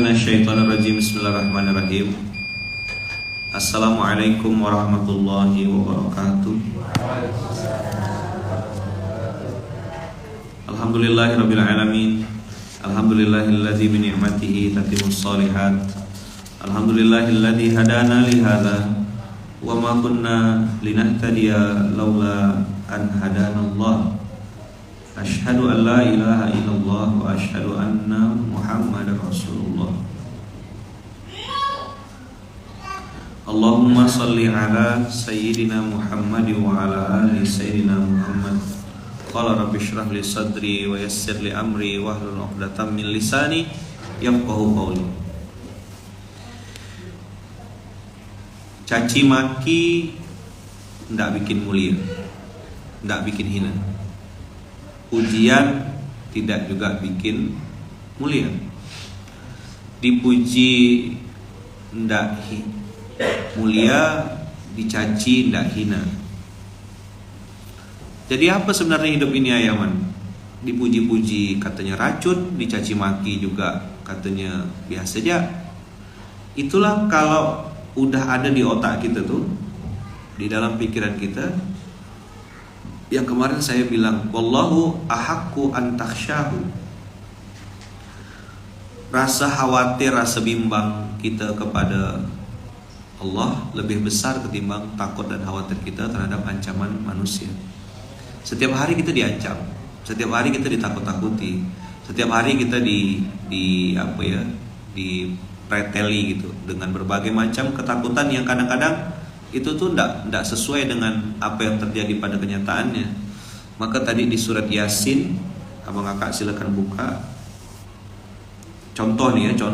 Minasyaitonirrajim. Bismillahirrahmanirrahim. Assalamualaikum warahmatullahi wabarakatuh. Alhamdulillahirabbil alamin. Alhamdulillahilladzi bi ni'matihi tatimmus shalihat. Alhamdulillahilladzi hadana li hadza wa ma kunna linahtadiya laula an hadanallah. Asyhadu an la ilaha illallah wa asyhadu anna Muhammadar Rasulullah. Allahumma salli ala sayyidina Muhammad wa ala ali sayyidina Muhammad. Qala rabbi shrah li sadri wa yassir li amri wahlul 'uqdatam min lisani yafqahu qawli. Caci maki ndak bikin mulia, ndak bikin hina. Pujian tidak juga bikin mulia. Dipuji ndak mulia, dicaci ndak hina. Jadi apa sebenarnya hidup ini ayaman? Dipuji-puji katanya racun, dicaci maki juga katanya biasa aja. Itulah kalau udah ada di otak kita tuh, di dalam pikiran kita. Yang kemarin saya bilang, wallahu ahaqqu an takhsyahu. Rasa khawatir, rasa bimbang kita kepada Allah lebih besar ketimbang takut dan khawatir kita terhadap ancaman manusia. Setiap hari kita diancam, setiap hari kita ditakut-takuti, setiap hari kita dipreteli gitu dengan berbagai macam ketakutan yang kadang-kadang itu tuh ndak sesuai dengan apa yang terjadi pada kenyataannya. Maka tadi di surat Yasin, abang kakak silakan buka. Contoh nih ya,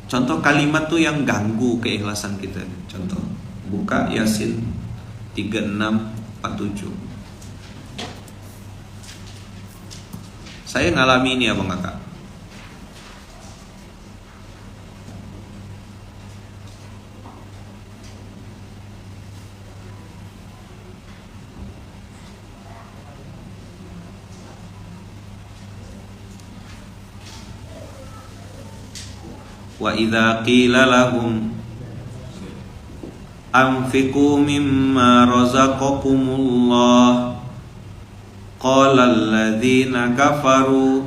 contoh kalimat tuh yang ganggu keikhlasan kita. Contoh, buka Yasin 3647. Saya ngalami ini abang kakak. Wa idza qila lahum anfiqu mimma razaqakumullah qala alladhina kafaru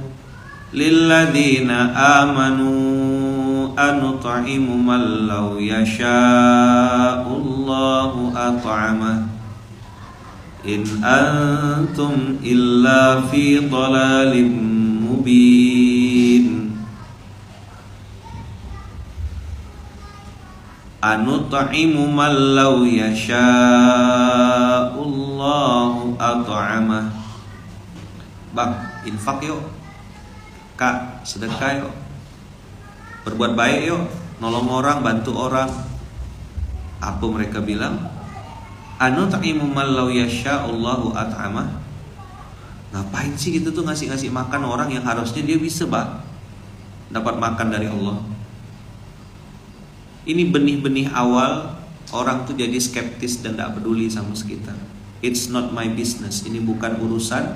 lilladzina amanu anut'imu man law yasha'ullahu at'amah in antum illa fi dhalalin mubin. Anut'imu man law yasha'ullahu at'amah. Bang, infak yuk. Kak, sedekah yuk. Berbuat baik yuk, nolong orang, bantu orang. Apa mereka bilang? Anut'imu man law yasha'ullahu at'amah. Ngapain sih gitu tuh ngasih-ngasih makan orang yang harusnya dia bisa, Bang, dapat makan dari Allah. Ini benih-benih awal orang tuh jadi skeptis dan tidak peduli sama sekitar. It's not my business. Ini bukan urusan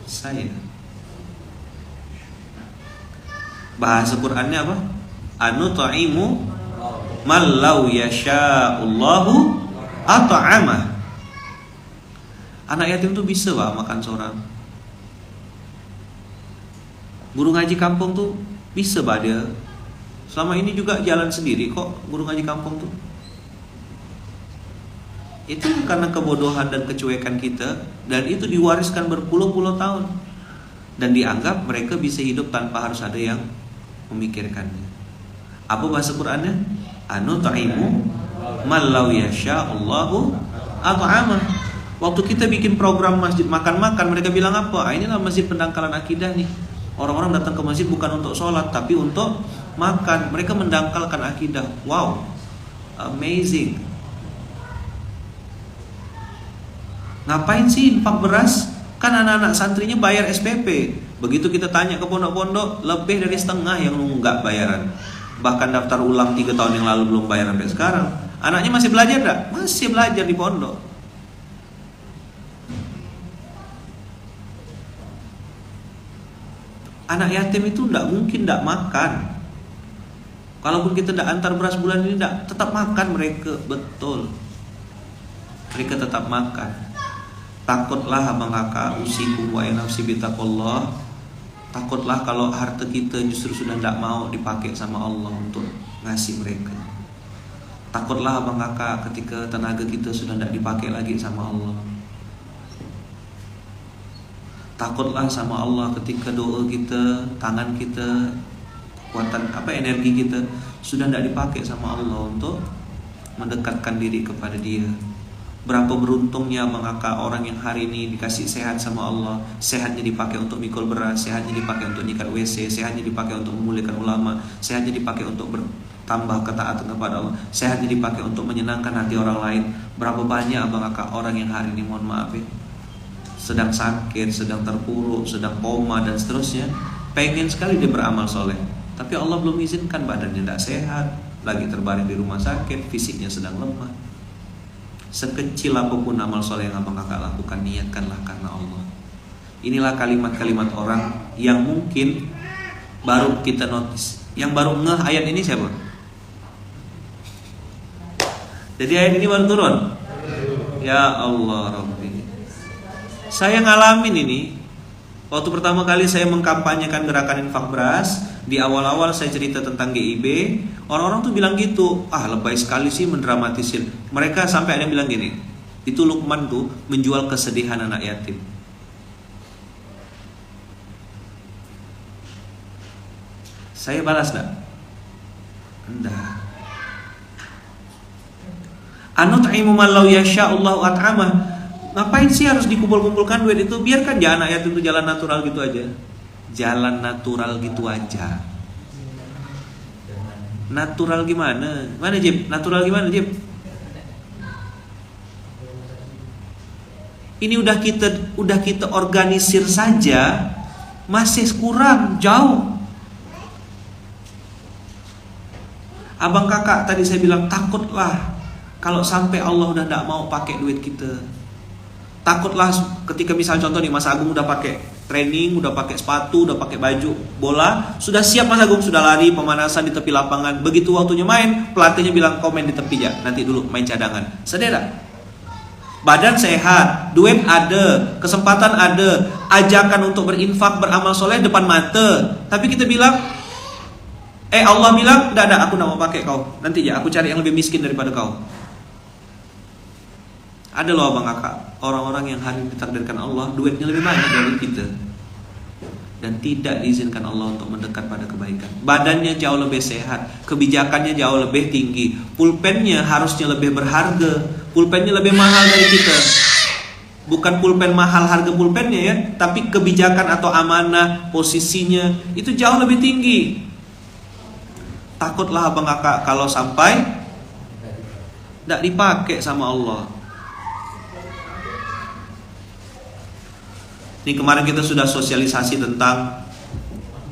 saya. Bahasa Qur'annya apa? Anut'imu man law yasha'ullahu at'amah. Anak yatim tuh bisa Pak makan seorang. Guru ngaji kampung tuh bisa Pak dia. Selama ini juga jalan sendiri kok guru ngaji kampung tuh. Itu karena kebodohan dan kecuekan kita, dan itu diwariskan berpuluh-puluh tahun. Dan dianggap mereka bisa hidup tanpa harus ada yang memikirkannya. Apa bahasa Qur'annya? Anut'imu man law yasha'ullahu at'amah. Waktu kita bikin program masjid makan-makan, mereka bilang apa? Inilah masjid pendangkalan akidah nih. Orang-orang datang ke masjid bukan untuk sholat, tapi untuk makan. Mereka mendangkalkan akidah. Wow, amazing. Ngapain sih infak beras? Kan anak-anak santrinya bayar SPP. Begitu kita tanya ke pondok-pondok, lebih dari setengah yang nunggak bayaran. Bahkan daftar ulang 3 tahun yang lalu belum bayar sampai sekarang. Anaknya masih belajar enggak? Masih belajar di pondok. Anak yatim itu tidak mungkin tidak makan. Kalaupun kita tidak antar beras bulan ini, tetap makan mereka, betul. Mereka tetap makan. Takutlah abang kakak, usikum wa nafsi bitaqullah. Takutlah kalau harta kita justru sudah tidak mau dipakai sama Allah untuk ngasih mereka. Takutlah abang kakak ketika tenaga kita sudah tidak dipakai lagi sama Allah. Takutlah sama Allah ketika doa kita, tangan kita, kekuatan energi kita sudah tidak dipakai sama Allah untuk mendekatkan diri kepada Dia. Berapa beruntungnya mengakak orang yang hari ini dikasih sehat sama Allah. Sehatnya dipakai untuk mikul beras, sehatnya dipakai untuk nyikat WC, sehatnya dipakai untuk memuliakan ulama, sehatnya dipakai untuk bertambah ketaatan kepada Allah, sehatnya dipakai untuk menyenangkan hati orang lain. Berapa banyak abang kakak orang yang hari ini, mohon maaf ya, sedang sakit, sedang terpuruk, sedang koma dan seterusnya. Pengen sekali dia beramal soleh, tapi Allah belum izinkan, badannya tidak sehat, lagi terbaring di rumah sakit, fisiknya sedang lemah. Sekecil apapun amal soleh yang abang kakak lakukan, niatkanlah karena Allah. Inilah kalimat-kalimat orang yang mungkin baru kita notice. Yang baru ngeh ayat ini siapa? Jadi ayat ini baru turun. Ya Allah Rabbi, saya ngalamin ini. Waktu pertama kali saya mengkampanyekan gerakan infak beras, di awal-awal saya cerita tentang GIB, orang-orang tuh bilang gitu, lebay sekali sih mendramatisir. Mereka sampai ada yang bilang gini, itu Lukman tuh menjual kesedihan anak yatim. Saya balas enggak? Enggak. Anut'imu man law yasha'ullahu at'amah. Ngapain sih harus dikumpul-kumpulkan duit itu? Biarkan ya anak yatim itu jalan natural gitu aja. Jalan natural gitu aja. Natural gimana? Mana Jib? Natural gimana Jib? Ini udah kita organisir saja, masih kurang jauh. Abang kakak tadi saya bilang, takutlah kalau sampai Allah udah tidak mau pakai duit kita. Takutlah ketika misal contoh nih, Mas Agung udah pakai training, udah pakai sepatu, udah pakai baju bola, sudah siap Mas Agung, sudah lari pemanasan di tepi lapangan. Begitu waktunya main, pelatihnya bilang kau main di tepi ya, nanti dulu main cadangan. Sedera. Badan sehat, duit ada, kesempatan ada, ajakan untuk berinfak, beramal soleh depan mata. Tapi kita bilang, Allah bilang, tidak, aku tidak mau pakai kau. Nanti ya, aku cari yang lebih miskin daripada kau. Ada loh abang kakak, orang-orang yang hari ditakdirkan Allah duitnya lebih banyak dari kita, dan tidak diizinkan Allah untuk mendekat pada kebaikan. Badannya jauh lebih sehat, kebijakannya jauh lebih tinggi, pulpennya harusnya lebih berharga, pulpennya lebih mahal dari kita. Bukan pulpen mahal harga pulpennya ya, tapi kebijakan atau amanah, posisinya itu jauh lebih tinggi. Takutlah abang kakak kalau sampai tidak dipakai sama Allah. Ini kemarin kita sudah sosialisasi tentang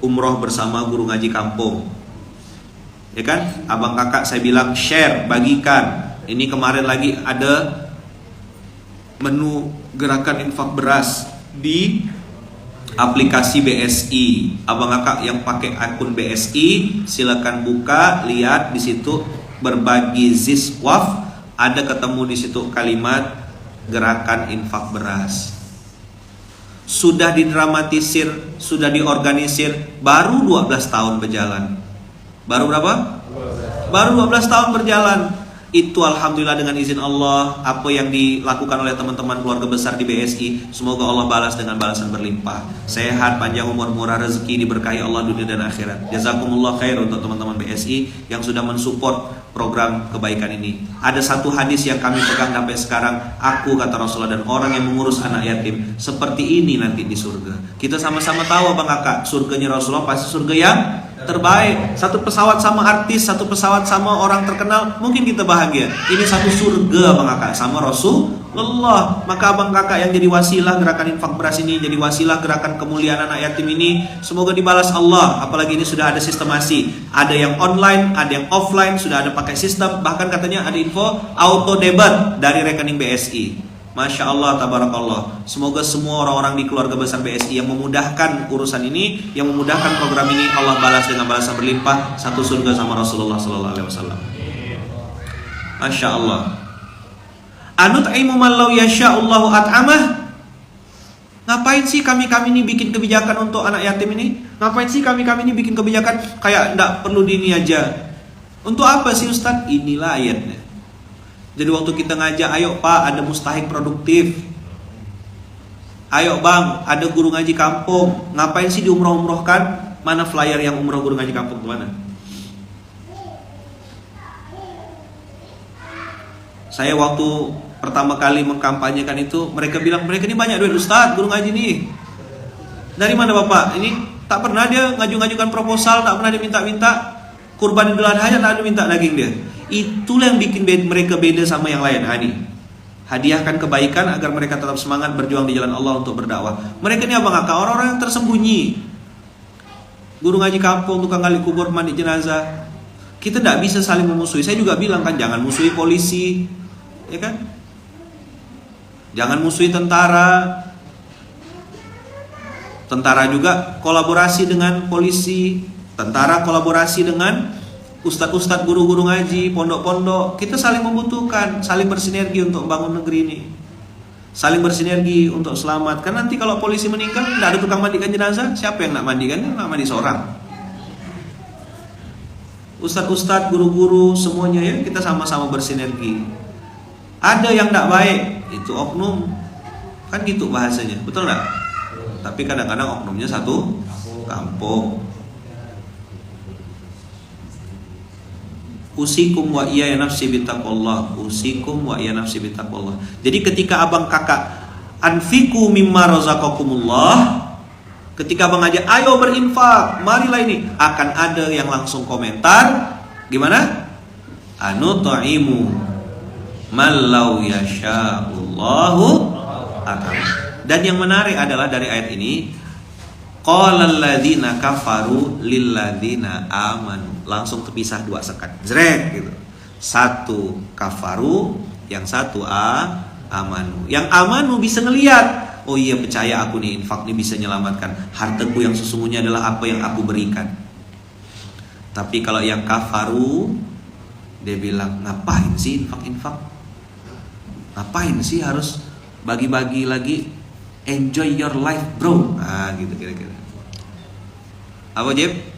umroh bersama guru ngaji kampung, ya kan? Abang kakak saya bilang share, bagikan. Ini kemarin lagi ada menu gerakan infak beras di aplikasi BSI. Abang kakak yang pakai akun BSI silakan buka, lihat di situ berbagi ziswaf, ada ketemu di situ kalimat gerakan infak beras. Sudah didramatisir, sudah diorganisir, baru 12 tahun berjalan. Baru berapa? 12. Baru 12 tahun berjalan. Itu alhamdulillah dengan izin Allah, apa yang dilakukan oleh teman-teman keluarga besar di BSI, semoga Allah balas dengan balasan berlimpah. Sehat, panjang umur, murah rezeki, diberkahi Allah dunia dan akhirat. Jazakumullah khair untuk teman-teman BSI yang sudah mensupport program kebaikan ini. Ada satu hadis yang kami pegang sampai sekarang, aku kata Rasulullah, dan orang yang mengurus anak yatim seperti ini nanti di surga. Kita sama-sama tahu abang kakak, surganya Rasulullah pasti surga yang terbaik. Satu pesawat sama artis, satu pesawat sama orang terkenal, mungkin kita bahagia. Ini satu surga abang kakak sama Rasulullah. Maka abang kakak yang jadi wasilah gerakan infak beras ini, jadi wasilah gerakan kemuliaan anak yatim ini, semoga dibalas Allah. Apalagi ini sudah ada sistemasi, ada yang online, ada yang offline, sudah ada pakai sistem. Bahkan katanya ada info auto debit dari rekening BSI. Masya Allah, tabarakallah. Semoga semua orang-orang di keluarga besar BSI yang memudahkan urusan ini, yang memudahkan program ini, Allah balas dengan balasan berlimpah, satu surga sama Rasulullah Sallallahu Alaihi Wasallam. Masya Allah. Anut'imu man law yasha'ullahu at'amah. Ngapain sih kami ini bikin kebijakan untuk anak yatim ini? Ngapain sih kami ini bikin kebijakan kayak nggak perlu dini aja? Untuk apa sih Ustadz? Inilah ayatnya. Jadi waktu kita ngajak, ayo Pak, ada mustahik produktif. Ayo Bang, ada guru ngaji kampung. Ngapain sih diumroh-umrohkan? Mana flyer yang umroh guru ngaji kampung kemana? Saya waktu pertama kali mengkampanyekan itu, mereka bilang, mereka ini banyak duit Ustadz, guru ngaji nih. Dari mana Bapak? Ini tak pernah dia ngaju-ngajukan proposal, tak pernah dia minta-minta. Kurban Idul Adha aja tak ada minta daging dia. Itulah yang bikin mereka beda sama yang lain. Hadiahkan kebaikan agar mereka tetap semangat berjuang di jalan Allah untuk berdakwah. Mereka ini abang kakak, orang-orang yang tersembunyi. Guru ngaji kampung, tukang gali kubur, mandi jenazah. Kita tidak bisa saling memusuhi. Saya juga bilang kan, jangan musuhi polisi, ya kan? Jangan musuhi tentara. Tentara juga kolaborasi dengan polisi. Tentara kolaborasi dengan ustadz-ustadz, guru-guru ngaji, pondok-pondok. Kita saling membutuhkan, saling bersinergi untuk membangun negeri ini. Saling bersinergi untuk selamat. Kan nanti kalau polisi meninggal, tidak ada tukang mandikan jenazah. Siapa yang nak mandikan? Nak mandi seorang. Ustadz-ustadz, guru-guru, semuanya ya, kita sama-sama bersinergi. Ada yang tidak baik, itu oknum. Kan gitu bahasanya, betul nggak? Tapi kadang-kadang oknumnya satu kampung. Usikum wa iya nafsi bittaqullah. Usikum wa iya nafsi bittaqullah. Jadi ketika abang kakak anfiku mimma razaqakumullah, ketika abang aja ayo berinfak, marilah ini, akan ada yang langsung komentar gimana? Anut'imu man law yasha'ullahu atam. Dan yang menarik adalah dari ayat ini, qala alladzina kafaru lilladzina amanu. Langsung terpisah dua sekat, jrek gitu. Satu kafaru, yang satu amanu. Yang amanu bisa ngelihat, oh iya percaya aku nih, infak nih bisa menyelamatkan hartaku yang sesungguhnya adalah apa yang aku berikan. Tapi kalau yang kafaru, dia bilang ngapain sih infak? Ngapain sih harus bagi-bagi lagi? Enjoy your life bro. Gitu kira-kira. Apa Jeb?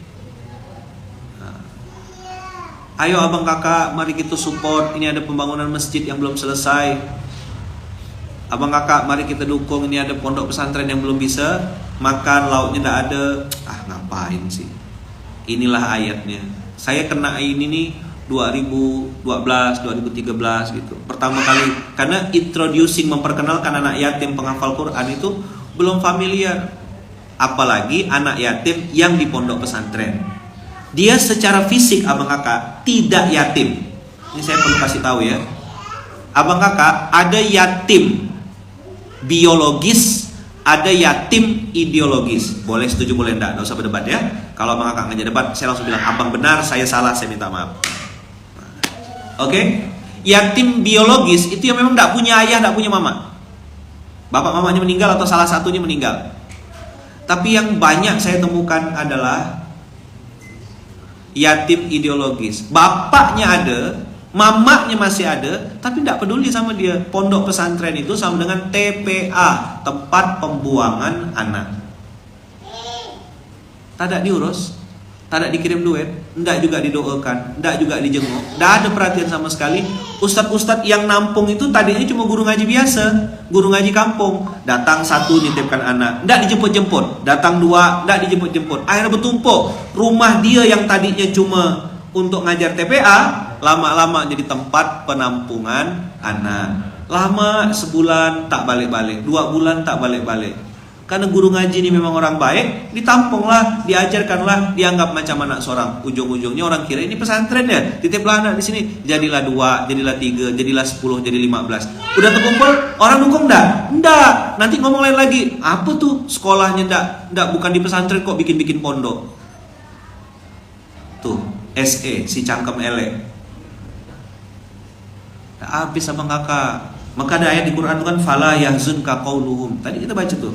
Ayo abang kakak, mari kita support. Ini ada pembangunan masjid yang belum selesai. Abang kakak, mari kita dukung. Ini ada pondok pesantren yang belum bisa makan, lauknya tidak ada. Ngapain sih? Inilah ayatnya. Saya kena ini nih 2012, 2013 gitu. Pertama kali, karena introducing, memperkenalkan anak yatim penghafal Quran itu belum familiar. Apalagi anak yatim yang di pondok pesantren. Dia secara fisik abang kakak tidak yatim. Ini saya perlu kasih tahu ya. Abang kakak, ada yatim biologis, ada yatim ideologis. Boleh setuju boleh enggak, usah berdebat ya. Kalau abang kakak ngajak debat, saya langsung bilang abang benar, saya salah, saya minta maaf. Oke? Yatim biologis itu yang memang enggak punya ayah, enggak punya mama. Bapak mamanya meninggal atau salah satunya meninggal. Tapi yang banyak saya temukan adalah yatim ideologis. Bapaknya ada, mamanya masih ada, tapi tidak peduli sama dia. Pondok pesantren itu sama dengan TPA, tempat pembuangan anak. Tak diurus, tak dikirim duit, tidak juga didoakan, tidak juga dijenguk, tidak ada perhatian sama sekali. Ustadz-ustadz yang nampung itu tadinya cuma guru ngaji biasa, guru ngaji kampung. Datang satu nitipkan anak, tidak dijemput-jemput. Datang dua, tidak dijemput-jemput. Akhirnya bertumpuk. Rumah dia yang tadinya cuma untuk ngajar TPA, lama-lama jadi tempat penampungan anak. Lama sebulan tak balik-balik, 2 bulan tak balik-balik. Karena guru ngaji ini memang orang baik, ditampunglah, diajarkanlah, dianggap macam anak seorang. Ujung-ujungnya orang kira ini pesantren ya, titiplah anak di sini. Jadilah 2, jadilah 3, jadilah 10, jadi 15. Udah terkumpul, orang dukung enggak? Enggak. Nanti ngomong lain lagi. Apa tuh sekolahnya enggak bukan di pesantren kok bikin-bikin pondok. Tuh, SE si cangkem elek. Habis abang kakak. Maka ada ayat di Quran itu kan fala yahzunka qauluhum. Tadi kita baca tuh.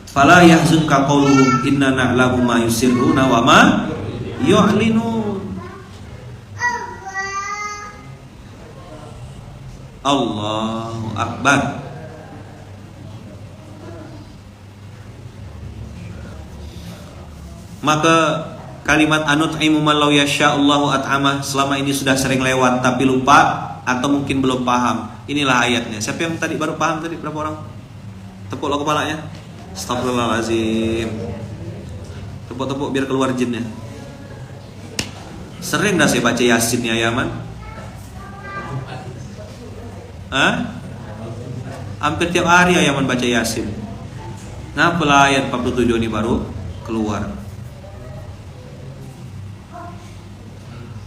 Fala yahzunka qauluhum inna na'lamu ma yusirruna wa ma yu'linun. Allahu akbar. Maka kalimat anut'imu man law yasha'allahu at'amah selama ini sudah sering lewat tapi lupa atau mungkin belum paham. Inilah ayatnya. Siapa yang tadi baru paham tadi? Berapa orang? Tepuklah kepalanya. Astagfirullahalazim. Tepuk-tepuk biar keluar jinnya. Sering dah saya baca Yasin ya Yaman. Hampir tiap hari ya Yaman baca Yasin. Kenapa ayat 47 ini baru keluar?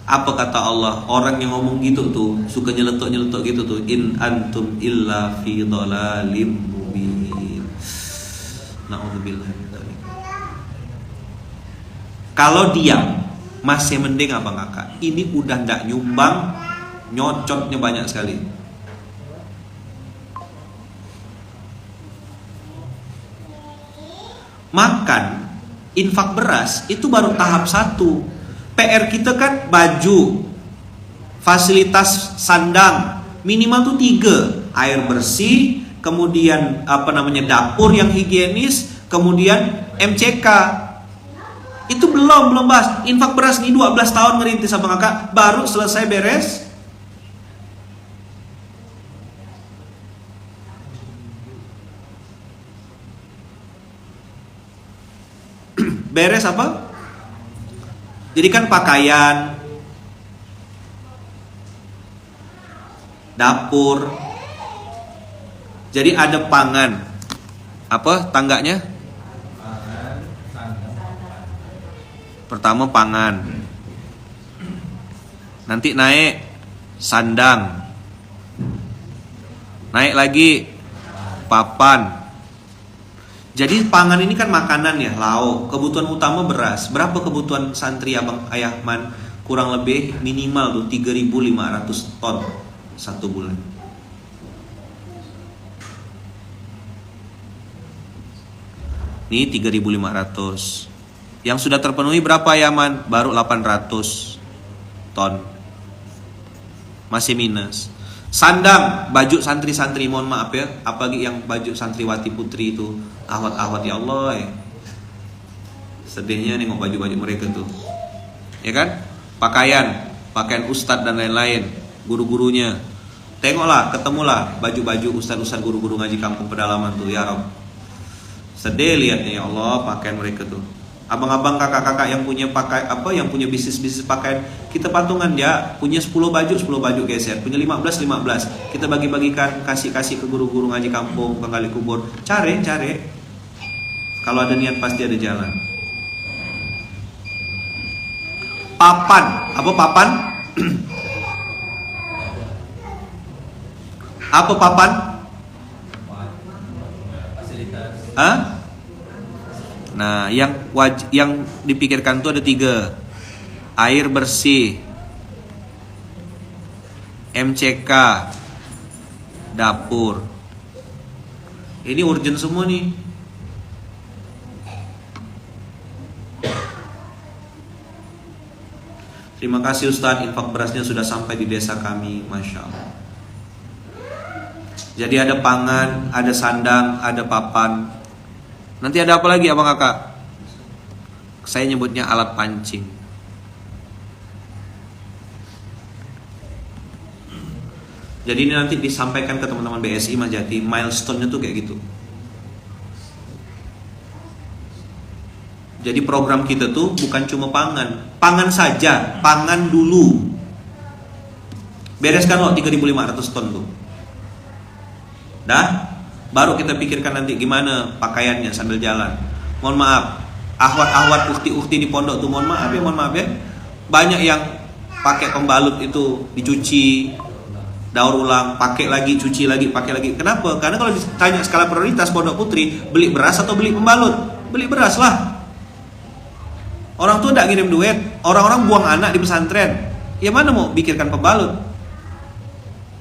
Apa kata Allah? Orang yang ngomong gitu tuh suka nyeletuk-nyeletuk gitu tuh, in antum illa fi dhalalim mubin. Na'udzubillah min dzalik. Kalau diam masih mending apa kakak? Ini udah ndak nyumbang, nyocotnya banyak sekali. Makan, infak beras itu baru tahap 1. PR kita kan baju, fasilitas sandang, minimal tuh 3, air bersih, kemudian dapur yang higienis, kemudian MCK. Itu belum bahas. Infak beras nih 12 tahun ngerintis sama kakak, baru selesai beres. Beres apa? Jadi kan pakaian, dapur. Jadi ada pangan. Apa tangganya? Pertama pangan. Nanti naik sandang. Naik lagi papan. Jadi pangan ini kan makanan ya, lauk. Kebutuhan utama beras. Berapa kebutuhan santri Abang Ayahman? Kurang lebih minimal tuh 3.500 ton 1 bulan. Ini 3.500. Yang sudah terpenuhi berapa Ayahman? Baru 800 ton. Masih minus. Sandang, baju santri-santri, mohon maaf ya, apalagi yang baju santriwati putri itu, ahwat-ahwat ya Allah ya. Sedihnya nengok baju-baju mereka tuh. Ya kan? Pakaian ustadz dan lain-lain, guru-gurunya. Tengoklah, ketemulah baju-baju ustadz-ustadz guru-guru ngaji kampung pedalaman tuh, ya Rob. Sedih lihatnya ya Allah pakaian mereka tuh. Abang-abang kakak-kakak yang punya yang punya bisnis-bisnis pakaian, kita patungan ya, punya 10 baju geser, punya 15. Kita bagi-bagikan, kasih ke guru-guru ngaji kampung, ke gali kubur. Cari. Kalau ada niat pasti ada jalan. Papan, apa papan? Apa papan? Fasilitas. Nah, yang dipikirkan tuh ada 3. Air bersih, MCK, dapur. Ini urgent semua nih. Terima kasih Ustadz, infak berasnya sudah sampai di desa kami, Masya Allah. Jadi ada pangan, ada sandang, ada papan. Nanti ada apa lagi abang kakak? Saya nyebutnya alat pancing. Jadi ini nanti disampaikan ke teman-teman BSI Majati, milestone-nya tuh kayak gitu. Jadi program kita tuh bukan cuma pangan saja, pangan dulu. Bereskan loh 3.500 ton tuh. Dah? Baru kita pikirkan nanti gimana pakaiannya sambil jalan. Mohon maaf, ahwat-ahwat ukti-ukti di pondok tuh mohon maaf ya. Banyak yang pakai pembalut itu dicuci, daur ulang, pakai lagi, cuci lagi, pakai lagi. Kenapa? Karena kalau ditanya skala prioritas pondok putri, beli beras atau beli pembalut? Beli beras lah. Orang tuh tidak ngirim duit, orang-orang buang anak di pesantren. Ya mana mau pikirkan pembalut?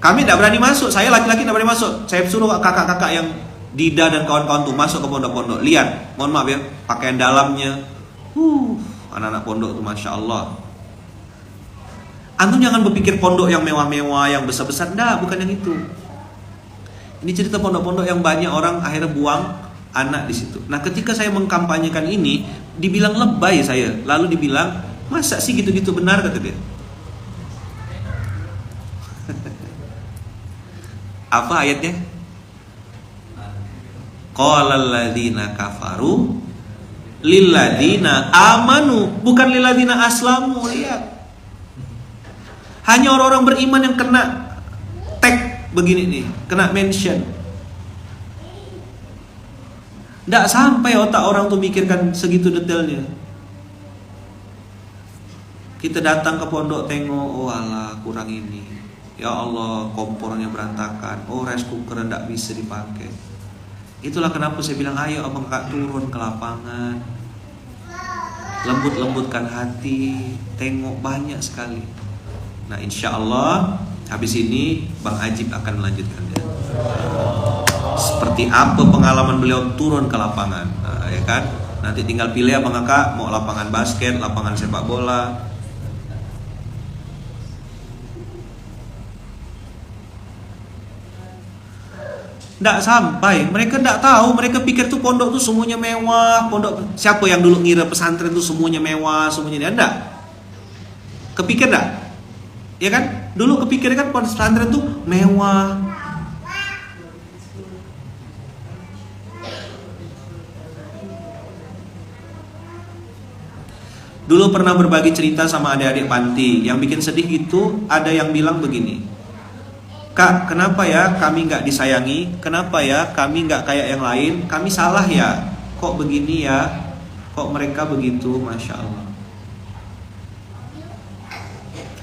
Kami tidak berani masuk, saya laki-laki tidak berani masuk. Saya suruh kakak-kakak yang Dida dan kawan-kawan tuh masuk ke pondok-pondok. Lihat, mohon maaf ya, pakaian dalamnya. Anak-anak pondok tuh Masya Allah. Antum jangan berpikir pondok yang mewah-mewah, yang besar-besar. Enggak, bukan yang itu. Ini cerita pondok-pondok yang banyak orang akhirnya buang anak di situ. Nah, ketika saya mengkampanyekan ini, dibilang lebay saya. Lalu dibilang, masa sih gitu-gitu benar, kata dia. Apa ayatnya? Qala alladzina kafaru lilladzina amanu, bukan lilladzina aslamu. Lihat, hanya orang-orang beriman yang kena tag begini nih, kena mention. Nggak sampai otak orang tuh mikirkan segitu detailnya. Kita datang ke pondok tengok, oh alah kurang ini. Ya Allah, kompornya berantakan. Oh, rice cooker nggak bisa dipakai. Itulah kenapa saya bilang, ayo abang kak turun ke lapangan, lembut-lembutkan hati, tengok banyak sekali. Nah, insya Allah habis ini Bang Ajib akan melanjutkannya. Seperti apa pengalaman beliau turun ke lapangan, nah, ya kan? Nanti tinggal pilih abang kakak mau lapangan basket, lapangan sepak bola. Nggak sampai, mereka nggak tahu, mereka pikir tuh pondok tuh semuanya mewah. Pondok, siapa yang dulu ngira pesantren tuh semuanya mewah, semuanya enggak? Kepikir enggak? Ya kan? Dulu kepikir kan pesantren tuh mewah. Dulu pernah berbagi cerita sama adik-adik panti. Yang bikin sedih itu ada yang bilang begini, Kak, kenapa ya kami nggak disayangi? Kenapa ya kami nggak kayak yang lain? Kami salah ya? Kok begini ya? Kok mereka begitu? Masya Allah.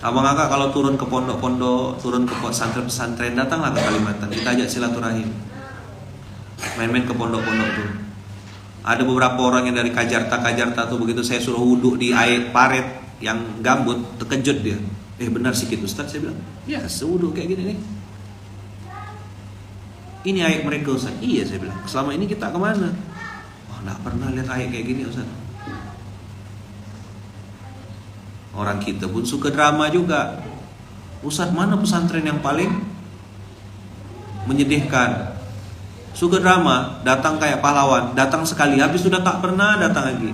Abang kakak kalau turun ke pondok-pondok, turun ke pesantren-pesantren, datanglah ke Kalimantan. Kita ajak silaturahim, main-main ke pondok-pondok tuh. Ada beberapa orang yang dari Kajarta tuh, begitu saya suruh wudhu di air paret yang gambut, terkejut dia. Benar sikit Ustaz, saya bilang. Ya, sewudhu kayak gini nih. Ini ayat mereka Ustaz. Iya, saya bilang. Selama ini kita kemana? Wah, nggak pernah lihat ayat kayak gini Ustaz. Orang kita pun suka drama juga. Ustaz, mana pesantren yang paling menyedihkan? Suka drama, datang kayak pahlawan, datang sekali, habis sudah tak pernah datang lagi.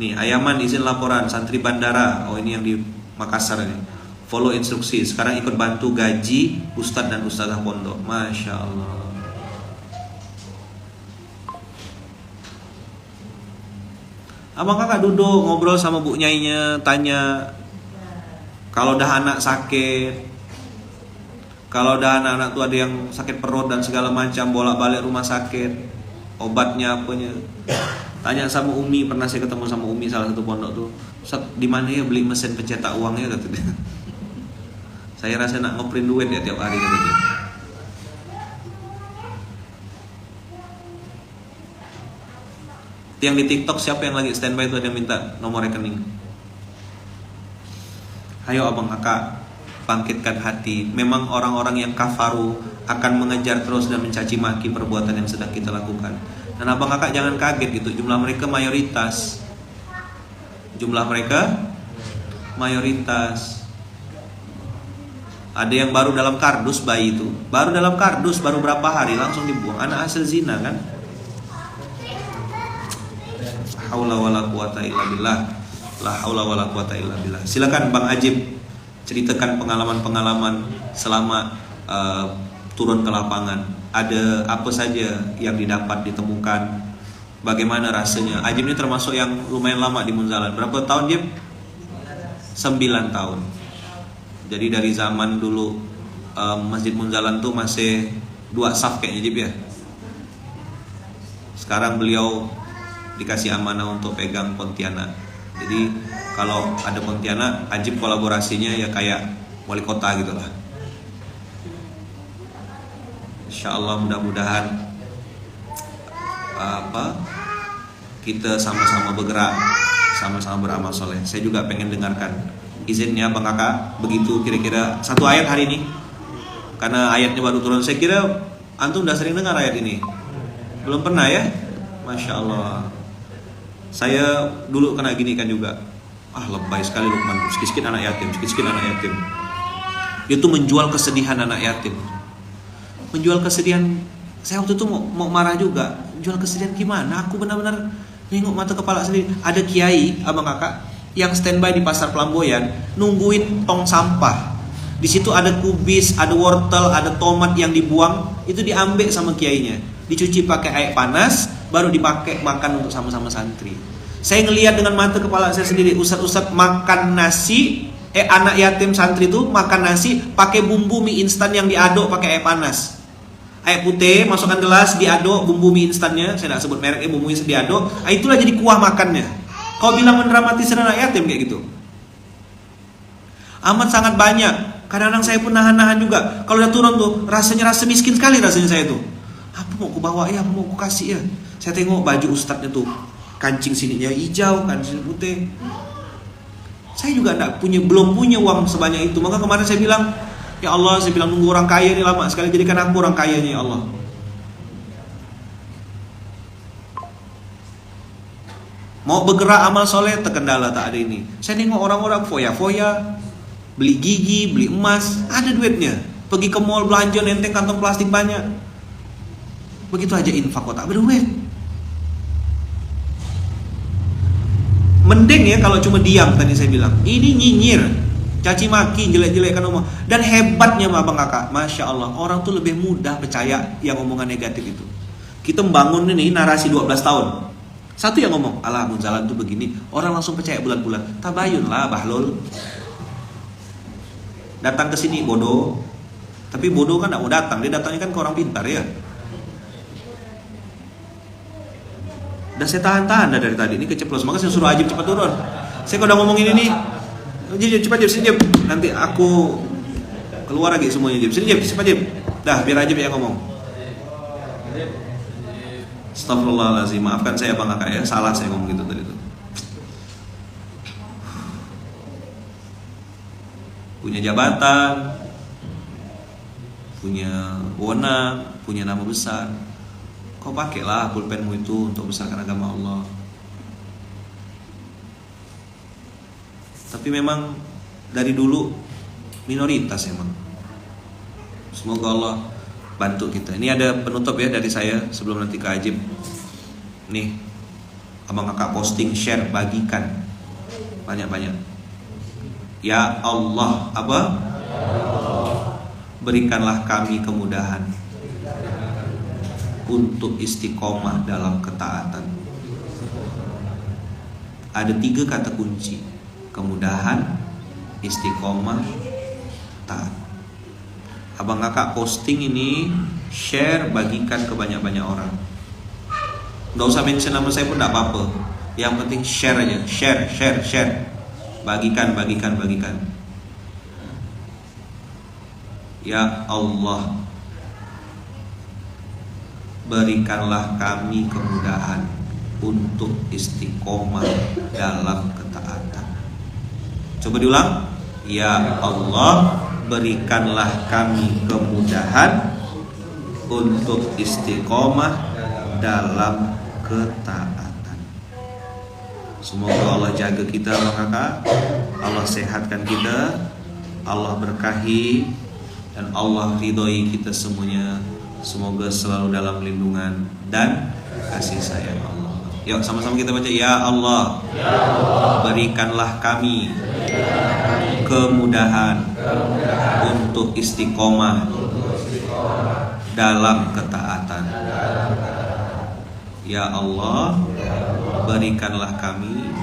Nih, Ayaman izin laporan santri bandara. Oh, ini yang di Makassar ini. Follow instruksi. Sekarang ikut bantu gaji ustadz dan ustazah pondok. Masya Allah. Abang kakak duduk ngobrol sama bu nyainya, tanya kalau dah anak sakit, kalau dah anak-anak tuh ada yang sakit perut dan segala macam, bolak-balik rumah sakit, obatnya apanya. Tanya sama Umi, pernah saya ketemu sama Umi salah satu pondok tuh. Ustaz, di mana ya beli mesin pencetak uangnya, kata dia. Saya rasa nak ngeprint duit ya tiap hari, kata dia. Yang di TikTok siapa yang lagi standby itu ada yang minta nomor rekening. Ayo abang kakak, bangkitkan hati. Memang orang-orang yang kafaru akan mengejar terus dan mencaci maki perbuatan yang sedang kita lakukan. Dan abang kakak jangan kaget gitu, jumlah mereka mayoritas. Jumlah mereka mayoritas. Ada yang baru dalam kardus bayi itu, baru dalam kardus, baru berapa hari langsung dibuang. Anak hasil zina kan. La haula wala quwata illa billah. La haula wala quwata illa billah. Silakan Bang Ajib ceritakan pengalaman-pengalaman selama turun ke lapangan. Ada apa saja yang didapat, ditemukan, bagaimana rasanya. Ajib ini termasuk yang lumayan lama di Munzalan. Berapa tahun Jib? 9 tahun. Jadi dari zaman dulu Masjid Munzalan tuh masih 2 saf kayaknya Jib ya. Sekarang beliau dikasih amanah untuk pegang Pontianak. Jadi kalau ada Pontianak, Ajib kolaborasinya ya kayak wali kota gitu lah. Insyaallah mudah-mudahan kita sama-sama bergerak sama-sama beramal soleh. Saya juga pengen dengarkan izinnya Bang Kakak, begitu kira-kira 1 ayat hari ini, karena ayatnya baru turun. Saya kira antum udah sering dengar ayat ini, belum pernah ya? Masya Allah. Saya dulu kena gini kan juga. Lebay sekali Luqman, sikit-sikit anak yatim, sikit-sikit anak yatim. Itu menjual kesedihan anak yatim. Menjual kesedihan. Saya waktu itu mau marah juga. Jual kesedihan gimana? Aku benar-benar nengok mata kepala sendiri. Ada kiai, Abang Kakak, yang standby di pasar Pelamboyan, nungguin tong sampah. Di situ ada kubis, ada wortel, ada tomat yang dibuang, itu diambil sama kiainya, dicuci pakai air panas, baru dipakai makan untuk sama-sama santri. Saya ngelihat dengan mata kepala saya sendiri, ustadz makan nasi, anak yatim santri itu makan nasi pakai bumbu mie instan yang diaduk pakai air panas. Air putih, masukkan gelas, diaduk bumbu mie instannya, saya tidak sebut mereknya, bumbu mie diaduk, itulah jadi kuah makannya. Kau bilang mendramatisir anak yatim kayak gitu? Amat sangat banyak. Kadang-kadang saya pun nahan-nahan juga. Kalau udah turun tuh, rasanya rasa miskin sekali rasanya saya tuh. Apa mau aku bawa ya, apa mau aku kasih ya? Saya tengok baju ustadznya tuh, kancing sininya hijau, kancing putih. Saya juga belum punya uang sebanyak itu. Maka kemarin saya bilang, ya Allah, saya bilang nunggu orang kaya ini lama sekali, jadikan aku orang kayanya ya Allah. Mau bergerak amal soleh terkendala, tak ada ini. Saya nengok orang-orang foya-foya, beli gigi, beli emas, ada duitnya. Pergi ke mall belanja nenteng kantong plastik banyak. Begitu aja infak kok tak berduit. Mending ya kalau cuma diam, tadi saya bilang. Ini nyinyir, caci maki, jelek-jelekkan omong. Dan hebatnya Abang Kakak, Masya Allah, orang tuh lebih mudah percaya yang omongan negatif itu. Kita membangun ini narasi 12 tahun. Satu yang ngomong, alah Munzalan tuh begini, orang langsung percaya bulan-bulan. Tabayun lah Bahlul. Datang ke sini bodoh. Tapi bodoh kan gak mau datang, dia datangnya kan ke orang pintar ya. Dan saya tahan-tahan dari tadi, ini keceplos. Maka saya suruh Ajib cepat turun. Saya kalau udah ngomongin ini, cepat Jib, sini Jib. Nanti aku keluar lagi semuanya Jib. Sini Jib, cepat Jib. Dah, biar Ajib yang ngomong. Astagfirullahaladzim, maafkan saya Bang Kakak ya, salah saya ngomong gitu tadi tuh. Punya jabatan, punya wewenang, punya nama besar, kau pakailah pulpenmu itu untuk besarkan agama Allah. Tapi memang dari dulu minoritas emang. Semoga Allah bantu kita. Ini ada penutup ya dari saya sebelum nanti ke Ajib. Nih, Abang Kakak posting, share, bagikan banyak-banyak. Ya Allah, apa? Berikanlah kami kemudahan untuk istiqomah dalam ketaatan. Ada 3 kata kunci: kemudahan, istiqomah, taat. Abang Kakak posting ini, share, bagikan ke banyak-banyak orang. Gak usah mention nama saya pun gak apa-apa. Yang penting share aja, share. Bagikan. Ya Allah, berikanlah kami kemudahan untuk istiqomah dalam ketaatan. Coba diulang. Ya Allah, berikanlah kami kemudahan untuk istiqomah dalam ketaatan. Semoga Allah jaga kita Bang Kakak, Allah sehatkan kita, Allah berkahi, dan Allah ridhoi kita semuanya. Semoga selalu dalam lindungan dan kasih sayang Allah. Yuk sama-sama kita baca, ya Allah, berikanlah kami kemudahan untuk istiqomah dalam ketaatan. Ya Allah, berikanlah kami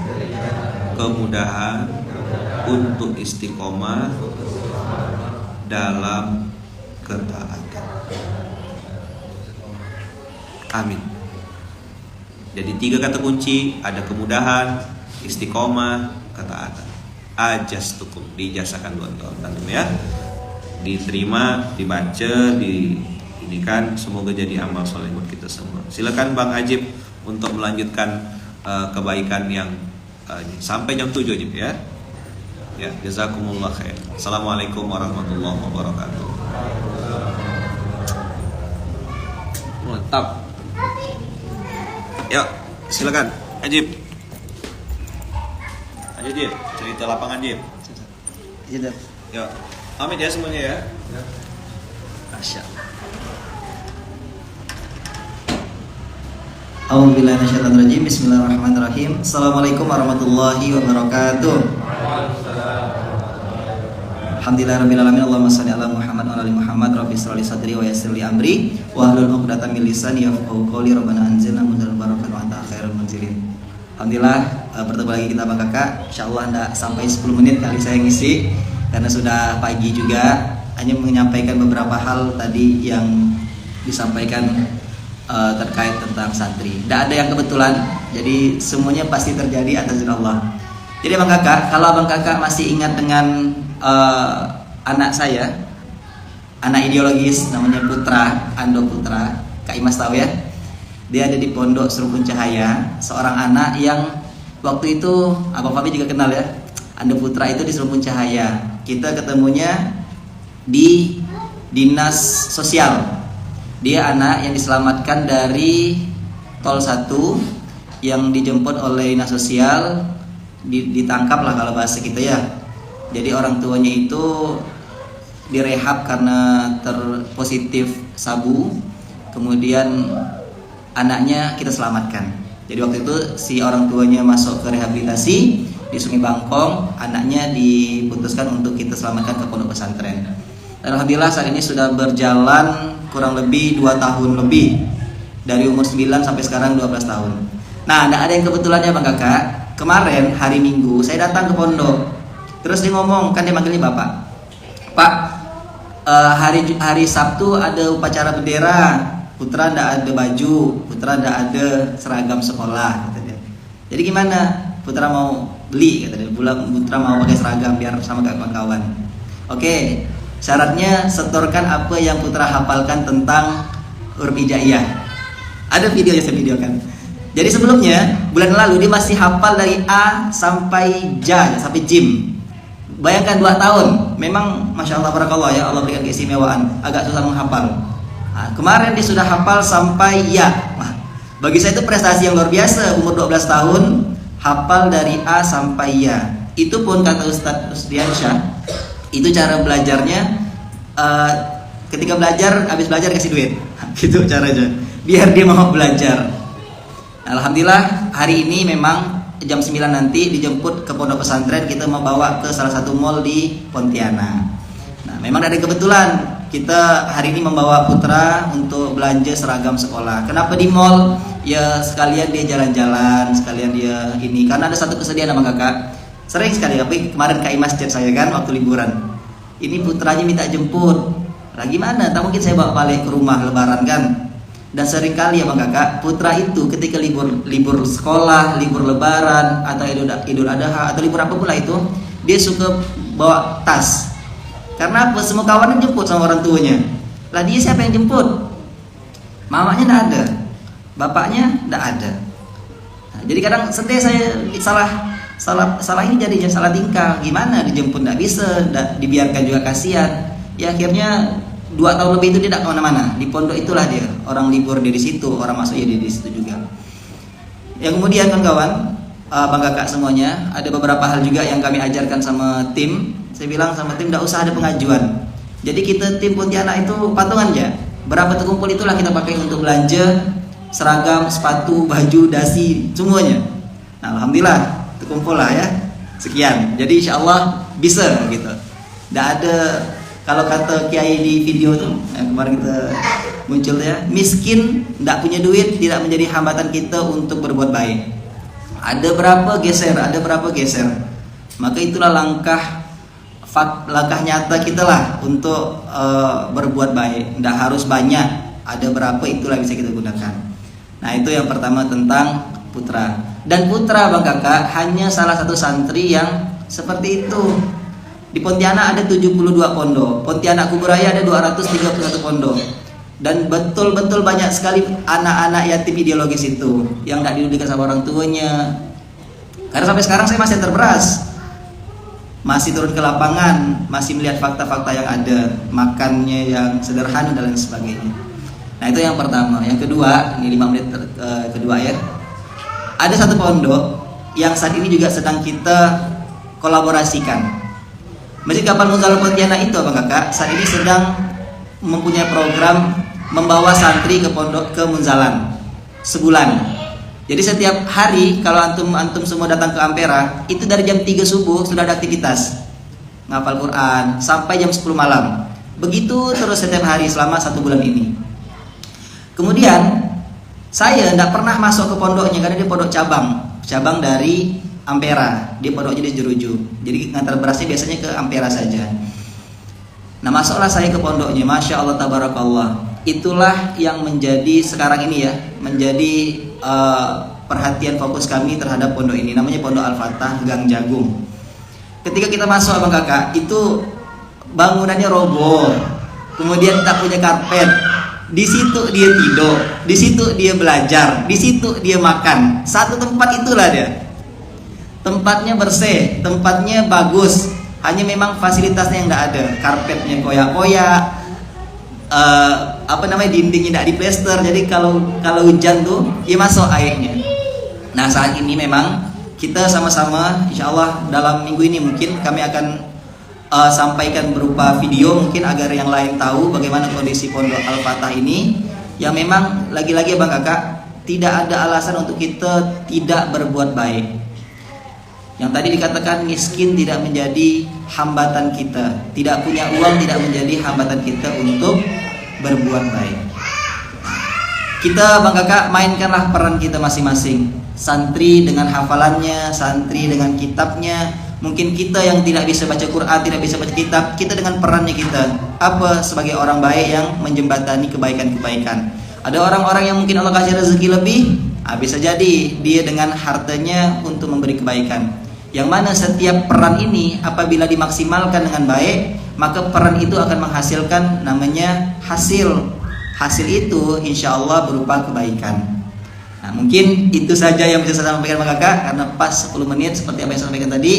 kemudahan untuk istiqomah dalam ketaatan. Amin. Jadi 3 kata kunci, ada kemudahan, istiqomah, ketaatan. Ajastukum, diijazakan 2 tahun ya. Diterima, dibaca, diinikan, semoga jadi amal soleh buat kita semua. Silakan Bang Ajib untuk melanjutkan kebaikan yang Sampai jam 7 Jim ya. Ya, jazakumullah khair. Assalamualaikum warahmatullahi wabarakatuh. Mantap. Yuk, silakan. Ajib. Ayo Jib, cerita lapangan Jib. Iya, Yuk. Amit ya semuanya ya. Masya A'udzubillahi Bismillahirrahmanirrahim. Assalamualaikum warahmatullahi wabarakatuh. Alhamdulillahirrahmanirrahim. Allahumma shalli ala Muhammad wa ala ali Muhammad. Rabbi shrah li sadri wa yassir li amri wahlul 'uqdatam min lisani yafqahu qawli. Rabbana anzilna munzalan barakan wa anta khairul munzilin. Alhamdulillah, bertemu lagi kita Bang Kakak. Insyaallah enggak sampai 10 menit kali saya ngisi karena sudah pagi juga. Hanya menyampaikan beberapa hal tadi yang disampaikan terkait tentang santri. Tidak ada yang kebetulan, jadi semuanya pasti terjadi atas izin Allah. Jadi Bang Kakak, kalau Bang Kakak masih ingat dengan anak saya, anak ideologis namanya Putra, Ando Putra, Kak Imas tahu ya? Dia ada di Pondok Serupun Cahaya, seorang anak yang waktu itu Abang Fabi juga kenal ya. Ando Putra itu di Serupun Cahaya. Kita ketemunya di dinas sosial. Dia anak yang diselamatkan dari Tol 1 yang dijemput oleh dinas sosial, ditangkap lah kalau bahasa kita ya. Jadi orang tuanya itu direhab karena terpositif sabu. Kemudian anaknya kita selamatkan. Jadi waktu itu si orang tuanya masuk ke rehabilitasi di Sungai Bangkong, anaknya diputuskan untuk kita selamatkan ke pondok pesantren. Dan alhamdulillah saat ini sudah berjalan kurang lebih 2 tahun lebih, dari umur 9 sampai sekarang 12 tahun. Nah, ada yang kebetulannya Bang Kakak. Kemarin hari Minggu saya datang ke pondok. Terus dia ngomong, kan dia manggilnya Bapak. Pak, hari Sabtu ada upacara bendera. Putra ndak ada baju, Putra ndak ada seragam sekolah, kata dia. Jadi gimana? Putra mau beli, kata dia. Putra mau pakai seragam biar sama kawan-kawan. Oke, syaratnya setorkan apa yang Putra hafalkan tentang huruf hijaiyah. Ada video yang saya videokan. Jadi sebelumnya bulan lalu dia masih hafal dari A sampai J sampai Jim. Bayangkan 2 tahun. Memang masya Allah barakallah ya, Allah berikan keistimewaan. Agak susah menghafal. Nah, kemarin dia sudah hafal sampai ya. Nah, bagi saya itu prestasi yang luar biasa. Umur 12 tahun hafal dari A sampai ya. Itu pun kata Ustadz Usdiansyah, itu cara belajarnya. Ketika belajar, habis belajar kasih duit. Gitu caranya. Biar dia mau belajar. Alhamdulillah hari ini memang jam 9 nanti dijemput ke pondok pesantren. Kita mau bawa ke salah satu mall di Pontianak. Nah, memang ada kebetulan kita hari ini membawa Putra untuk belanja seragam sekolah. Kenapa di mall? Ya sekalian dia jalan-jalan, sekalian dia ini. Karena ada satu kesedihan sama Kakak. Sering sekali, tapi kemarin Kak Imas chat saya kan waktu liburan. Ini putranya minta jemput. Lagi mana? Tak mungkin saya bawa balik ke rumah lebaran kan. Dan sering kali ya Bang Kakak, Putra itu ketika libur sekolah, libur lebaran atau Idul Adha atau libur apapun lah itu, dia suka bawa tas. Karena apa? Semua kawannya jemput sama orang tuanya. Lah dia siapa yang jemput? Mamanya enggak ada, bapaknya enggak ada. Nah, jadi kadang sedih saya, salah ini jadinya salah tingkah. Gimana dijemput enggak bisa, enggak dibiarkan juga kasihan. Ya akhirnya 2 tahun lebih itu dia tidak kemana-mana. Di pondok itulah dia. Orang libur dia di situ, orang masuk ya dia di situ juga. Yang kemudian kawan-kawan, Bang Kakak semuanya, ada beberapa hal juga yang kami ajarkan sama tim. Saya bilang sama tim tidak usah ada pengajuan. Jadi kita tim Pontianak itu patungan ya. Berapa terkumpul itulah kita pakai untuk belanja seragam, sepatu, baju, dasi, semuanya. Nah, alhamdulillah terkumpul lah ya. Sekian. Jadi insya Allah bisa gitu. Tidak ada, kalau kata Kiai di video tuh yang kemarin kita muncul ya, miskin, tidak punya duit tidak menjadi hambatan kita untuk berbuat baik. Ada berapa geser. Maka itulah langkah nyata kita lah untuk berbuat baik. Tidak harus banyak, ada berapa itulah bisa kita gunakan. Nah itu yang pertama tentang Putra. Dan Putra Bang Kakak hanya salah satu santri yang seperti itu. Di Pontianak ada 72 pondok, Pontianak Kuburaya ada 231 pondok. Dan betul-betul banyak sekali anak-anak yatim ideologis itu yang tidak dididik sama orang tuanya. Karena sampai sekarang saya masih terberas, masih turun ke lapangan, masih melihat fakta-fakta yang ada, makannya yang sederhana dan lain sebagainya. Nah itu yang pertama. Yang kedua, ini 5 menit kedua ya. Ada satu pondok yang saat ini juga sedang kita kolaborasikan. Masjid Kapal Munzalah Pontianak itu Bang Kakak saat ini sedang mempunyai program membawa santri ke pondok ke Munzalan sebulan. Jadi setiap hari kalau antum semua datang ke Ampera, itu dari jam 3 subuh sudah ada aktivitas ngapal Quran sampai jam 10 malam. Begitu terus setiap hari selama 1 bulan ini. Kemudian saya tidak pernah masuk ke pondoknya karena dia pondok cabang dari Ampera. Dia pondoknya di Jeruju. Jadi ngantar berasnya biasanya ke Ampera saja. Nah masuklah saya ke pondoknya, Masya Allah tabarakallah. Itulah yang menjadi sekarang ini ya, menjadi perhatian fokus kami terhadap pondok ini. Namanya Pondok Al-Fatah Gang Jagung. Ketika kita masuk Abang Kakak, itu bangunannya roboh, kemudian tak punya karpet. Di situ dia tidur, di situ dia belajar, di situ dia makan. Satu tempat itulah dia. Tempatnya bersih, tempatnya bagus. Hanya memang fasilitasnya yang tidak ada, karpetnya koyak-koyak. Dindingnya tidak diplester, jadi kalau hujan tuh ya masuk airnya. Nah saat ini memang kita sama-sama insya Allah dalam minggu ini mungkin kami akan sampaikan berupa video mungkin agar yang lain tahu bagaimana kondisi Pondok Al-Fatah ini, yang memang lagi-lagi Bang Kakak tidak ada alasan untuk kita tidak berbuat baik. Yang tadi dikatakan miskin tidak menjadi hambatan kita, tidak punya uang tidak menjadi hambatan kita untuk berbuat baik. Kita Bang Kakak mainkanlah peran kita masing-masing. Santri dengan hafalannya, santri dengan kitabnya. Mungkin kita yang tidak bisa baca Quran, tidak bisa baca kitab, kita dengan perannya kita. Apa sebagai orang baik yang menjembatani kebaikan-kebaikan. Ada orang-orang yang mungkin Allah kasih rezeki lebih, bisa jadi dia dengan hartanya untuk memberi kebaikan. Yang mana setiap peran ini apabila dimaksimalkan dengan baik, maka peran itu akan menghasilkan namanya hasil. Hasil itu insya Allah berupa kebaikan. Nah mungkin itu saja yang bisa saya sampaikan Bang Kakak, karena pas 10 menit seperti apa yang saya sampaikan tadi.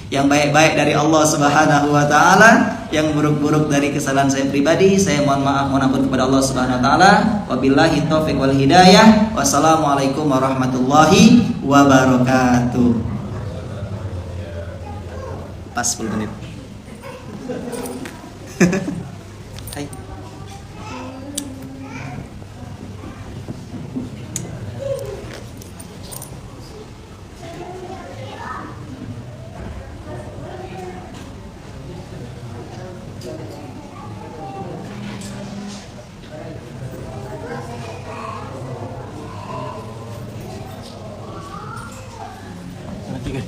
Yang baik-baik dari Allah Subhanahu wa taala, yang buruk-buruk dari kesalahan saya pribadi, saya mohon maaf, mohon ampun kepada Allah Subhanahu wa taala. Wabillahi taufiq wal hidayah. Wassalamualaikum warahmatullahi wabarakatuh. Pas 10 menit. Hai. Nanti kan